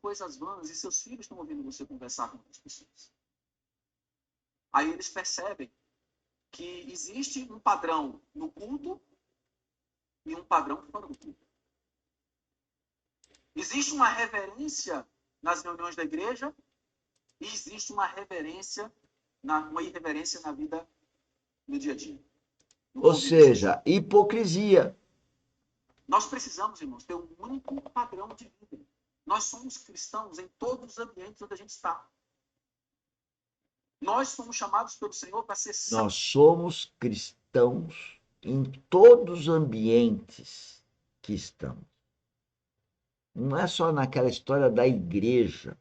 coisas vãs e seus filhos estão ouvindo você conversar com outras pessoas. Aí eles percebem que existe um padrão no culto e um padrão fora do culto. Existe uma reverência nas reuniões da igreja e existe uma irreverência na vida no dia a dia. Ou seja, hipocrisia. Nós precisamos, irmãos, ter um único padrão de vida. Nós somos cristãos em todos os ambientes onde a gente está. Nós somos chamados pelo Senhor para ser santos. Nós somos cristãos em todos os ambientes que estamos. Não é só naquela história da igreja,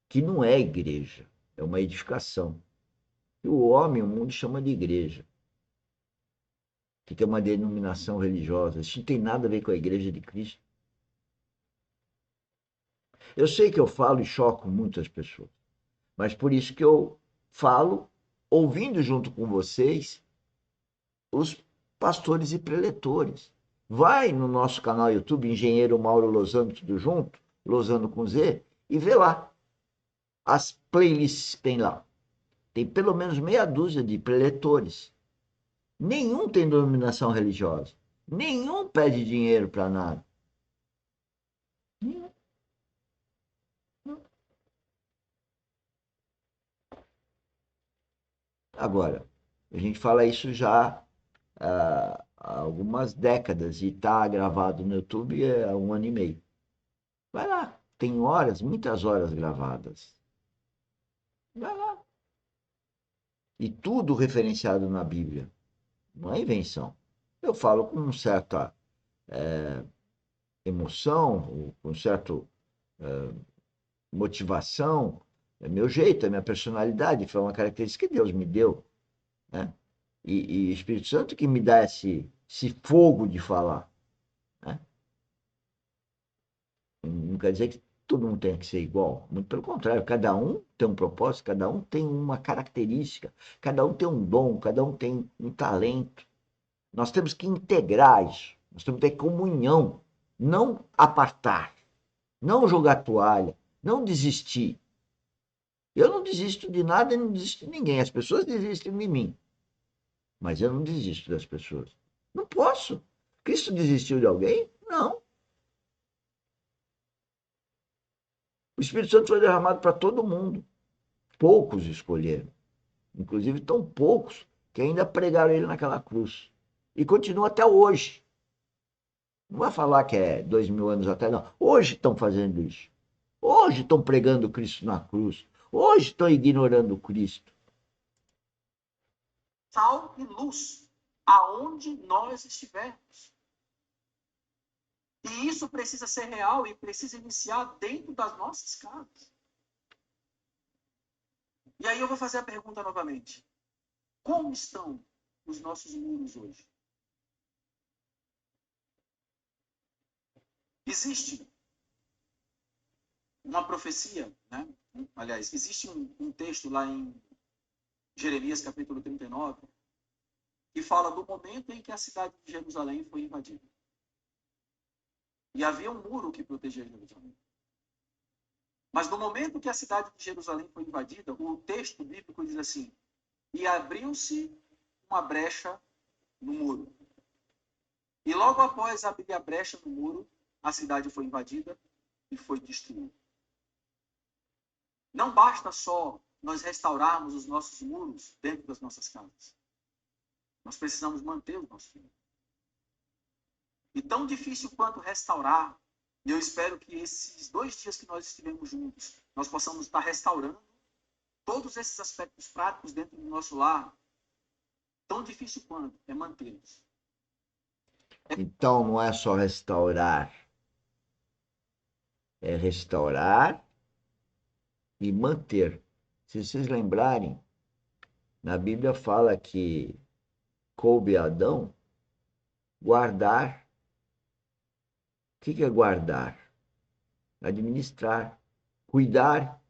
que não é igreja, é uma edificação. E o homem, o mundo chama de igreja, que é uma denominação religiosa. Isso não tem nada a ver com a igreja de Cristo. Eu sei que eu falo e choco muitas pessoas, mas por isso que eu falo, ouvindo junto com vocês, os pastores e preletores. Vai no nosso canal YouTube, Engenheiro Mauro Lozano, tudo junto, Lozano com Z, e vê lá. As playlists tem lá. Tem pelo menos meia dúzia de preletores. Nenhum tem denominação religiosa. Nenhum pede dinheiro para nada. Nenhum. Agora, a gente fala isso já há algumas décadas e está gravado no YouTube há 1 ano e meio. Vai lá, tem horas, muitas horas gravadas. Vai lá. E tudo referenciado na Bíblia. Não é invenção. Eu falo com certa emoção, com certa motivação. É meu jeito, é minha personalidade, foi uma característica que Deus me deu. Né? E o Espírito Santo que me dá esse fogo de falar. Né? Não quer dizer que todo mundo tem que ser igual. Muito pelo contrário, cada um tem um propósito, cada um tem uma característica, cada um tem um dom, cada um tem um talento. Nós temos que integrar isso. Nós temos que ter comunhão, não apartar, não jogar toalha, não desistir. Eu não desisto de nada e não desisto de ninguém. As pessoas desistem de mim. Mas eu não desisto das pessoas. Não posso. Cristo desistiu de alguém? Não. O Espírito Santo foi derramado para todo mundo. Poucos escolheram. Inclusive, tão poucos que ainda pregaram ele naquela cruz. E continua até hoje. Não vai falar que é 2000 anos atrás, não. Hoje estão fazendo isso. Hoje estão pregando Cristo na cruz. Hoje estão ignorando Cristo. Sal e luz, aonde nós estivermos. E isso precisa ser real e precisa iniciar dentro das nossas casas. E aí eu vou fazer a pergunta novamente. Como estão os nossos muros hoje? Existe uma profecia, né? Aliás, existe um texto lá em Jeremias capítulo 39, que fala do momento em que a cidade de Jerusalém foi invadida. E havia um muro que protegia Jerusalém. Mas no momento que a cidade de Jerusalém foi invadida, o texto bíblico diz assim: e abriu-se uma brecha no muro. E logo após abrir a brecha no muro, a cidade foi invadida e foi destruída. Não basta só nós restaurarmos os nossos muros dentro das nossas casas. Nós precisamos manter os nossos muros. E tão difícil quanto restaurar, e eu espero que esses 2 dias que nós estivemos juntos, nós possamos estar restaurando todos esses aspectos práticos dentro do nosso lar. Tão difícil quanto é mantê-los. Então não é só restaurar, é restaurar e manter. Se vocês lembrarem, na Bíblia fala que coube a Adão guardar. O que é guardar? Administrar, cuidar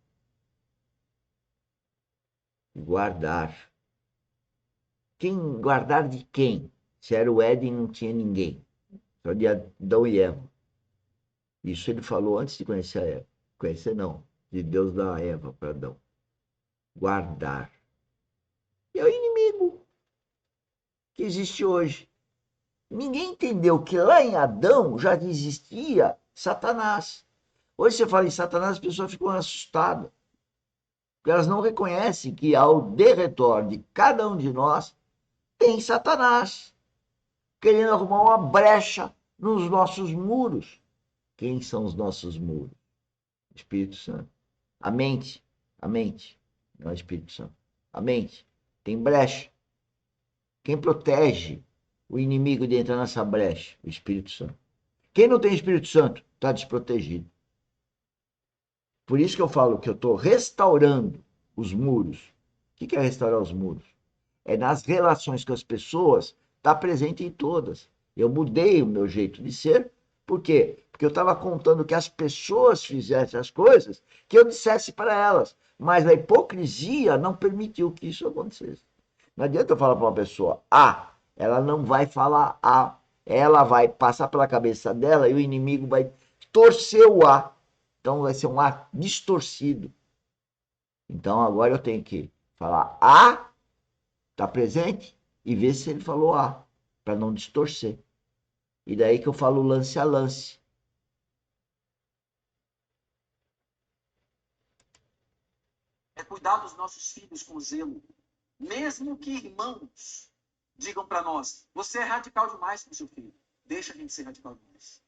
e guardar. Quem guardar de quem? Se era o Éden, não tinha ninguém. Só de Adão e Eva. Isso ele falou antes de conhecer a Eva. Conhecer não. De Deus da Eva para Adão. Guardar. E é o inimigo que existe hoje. Ninguém entendeu que lá em Adão já existia Satanás. Hoje você fala em Satanás, as pessoas ficam assustadas. Porque elas não reconhecem que ao derredor de cada um de nós tem Satanás querendo arrumar uma brecha nos nossos muros. Quem são os nossos muros? Espírito Santo. A mente, não é o Espírito Santo. A mente tem brecha. Quem protege o inimigo de entrar nessa brecha? O Espírito Santo. Quem não tem Espírito Santo está desprotegido. Por isso que eu falo que eu estou restaurando os muros. O que é restaurar os muros? É nas relações com as pessoas, está presente em todas. Eu mudei o meu jeito de ser. Por quê? Porque eu estava contando que as pessoas fizessem as coisas que eu dissesse para elas. Mas a hipocrisia não permitiu que isso acontecesse. Não adianta eu falar para uma pessoa A, ela não vai falar A. Ela vai passar pela cabeça dela e o inimigo vai torcer o A. Então vai ser um A distorcido. Então agora eu tenho que falar A, está presente, e ver se ele falou A, para não distorcer. E daí que eu falo lance a lance. É cuidar dos nossos filhos com zelo. Mesmo que irmãos digam para nós, você é radical demais com seu filho. Deixa a gente ser radical demais.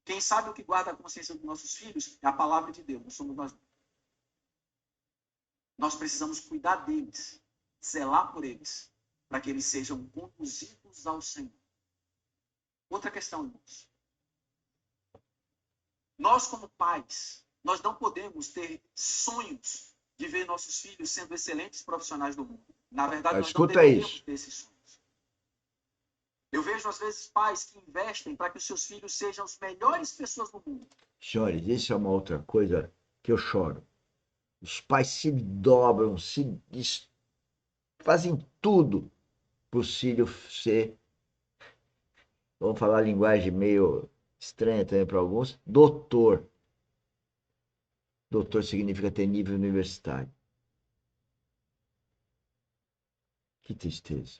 Quem sabe o que guarda a consciência dos nossos filhos é a palavra de Deus, não somos nós. Nós precisamos cuidar deles, zelar por eles, para que eles sejam conduzidos ao Senhor. Outra questão, irmãos. Nós, como pais, nós não podemos ter sonhos de ver nossos filhos sendo excelentes profissionais do mundo. Na verdade, nós não deveríamos ter esses sonhos. Eu vejo, às vezes, pais que investem para que os seus filhos sejam as melhores pessoas do mundo. Senhores, isso é uma outra coisa que eu choro. Os pais se dobram, fazem tudo para o filho ser, vamos falar a linguagem meio estranha também para alguns, doutor. Doutor significa ter nível universitário. Que tristeza.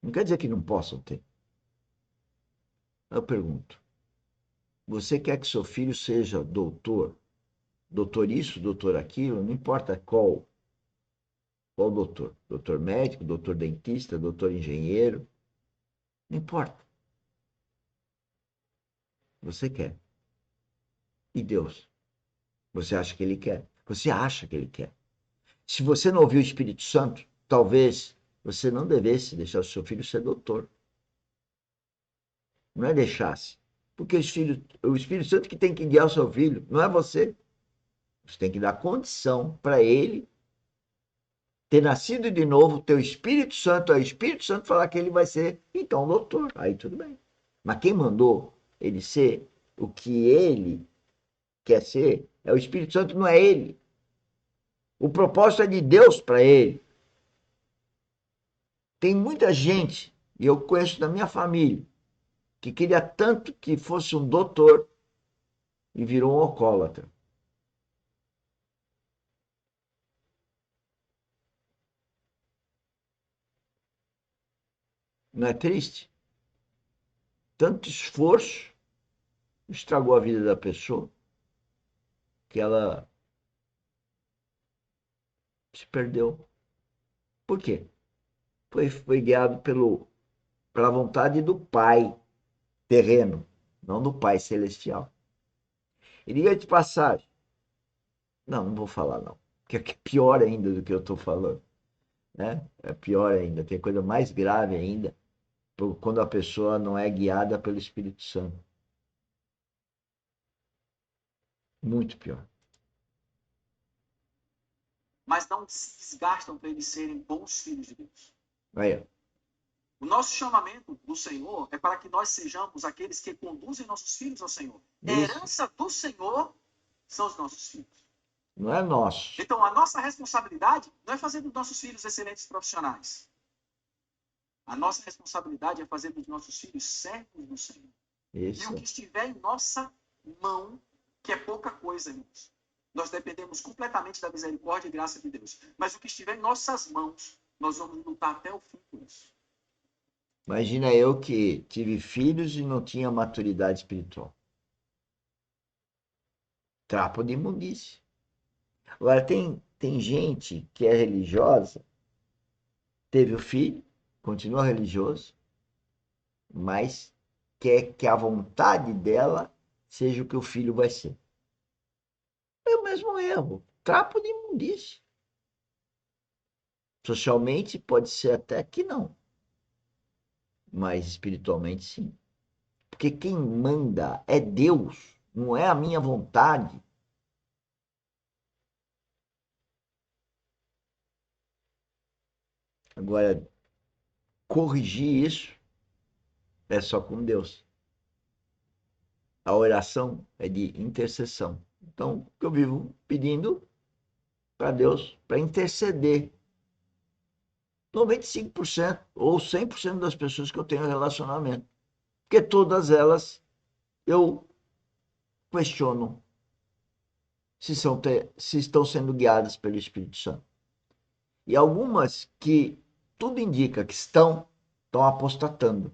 Não quer dizer que não possam ter. Eu pergunto, você quer que seu filho seja doutor? Doutor isso, doutor aquilo, não importa qual doutor. Doutor médico, doutor dentista, doutor engenheiro. Não importa. Você quer. E Deus? Você acha que ele quer? Você acha que ele quer. Se você não ouviu o Espírito Santo, talvez você não devesse deixar o seu filho ser doutor. Não é deixasse. Porque o Espírito Santo que tem que guiar o seu filho, não é você. Você tem que dar condição para ele ter nascido de novo, ter o Espírito Santo, aí o Espírito Santo falar que ele vai ser, então, doutor. Aí tudo bem. Mas quem mandou ele ser o que ele quer ser é o Espírito Santo, não é ele. O propósito é de Deus para ele. Tem muita gente, e eu conheço da minha família, que queria tanto que fosse um doutor e virou um alcoólatra. Não é triste? Tanto esforço estragou a vida da pessoa que ela se perdeu. Por quê? Foi guiado pela vontade do Pai terreno, não do Pai celestial. E diga de passagem, não vou falar não, porque é pior ainda do que eu estou falando. Né? É pior ainda, tem coisa mais grave ainda, quando a pessoa não é guiada pelo Espírito Santo. Muito pior. Mas não se desgastam para eles serem bons filhos de Deus. Aí, o nosso chamamento do Senhor é para que nós sejamos aqueles que conduzem nossos filhos ao Senhor. A herança do Senhor são os nossos filhos. Não é nosso. Então, a nossa responsabilidade não é fazer dos nossos filhos excelentes profissionais. A nossa responsabilidade é fazer dos nossos filhos servos do Senhor. Isso. E o que estiver em nossa mão, que é pouca coisa, irmãos. Nós dependemos completamente da misericórdia e graça de Deus. Mas o que estiver em nossas mãos, nós vamos lutar até o fim por isso. Imagina eu que tive filhos e não tinha maturidade espiritual. Trapo de imundície. Agora, tem gente que é religiosa, teve o filho, continua religioso, mas quer que a vontade dela seja o que o filho vai ser. É o mesmo erro. Trapo de imundície. Socialmente, pode ser até que não, mas espiritualmente, sim. Porque quem manda é Deus, não é a minha vontade. Agora, corrigir isso é só com Deus. A oração é de intercessão. Então, o que eu vivo pedindo para Deus, para interceder. 95% ou 100% das pessoas que eu tenho relacionamento. Porque todas elas eu questiono se estão sendo guiadas pelo Espírito Santo. E algumas que tudo indica que estão apostatando.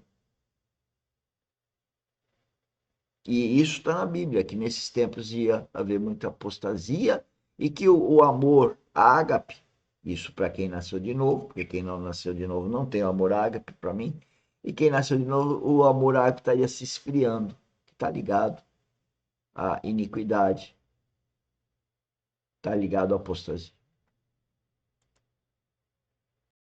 E isso está na Bíblia, que nesses tempos ia haver muita apostasia e que o amor ágape, isso para quem nasceu de novo, porque quem não nasceu de novo não tem o amor ágape para mim, e quem nasceu de novo, o amor ágape estaria se esfriando, que está ligado à iniquidade, está ligado à apostasia.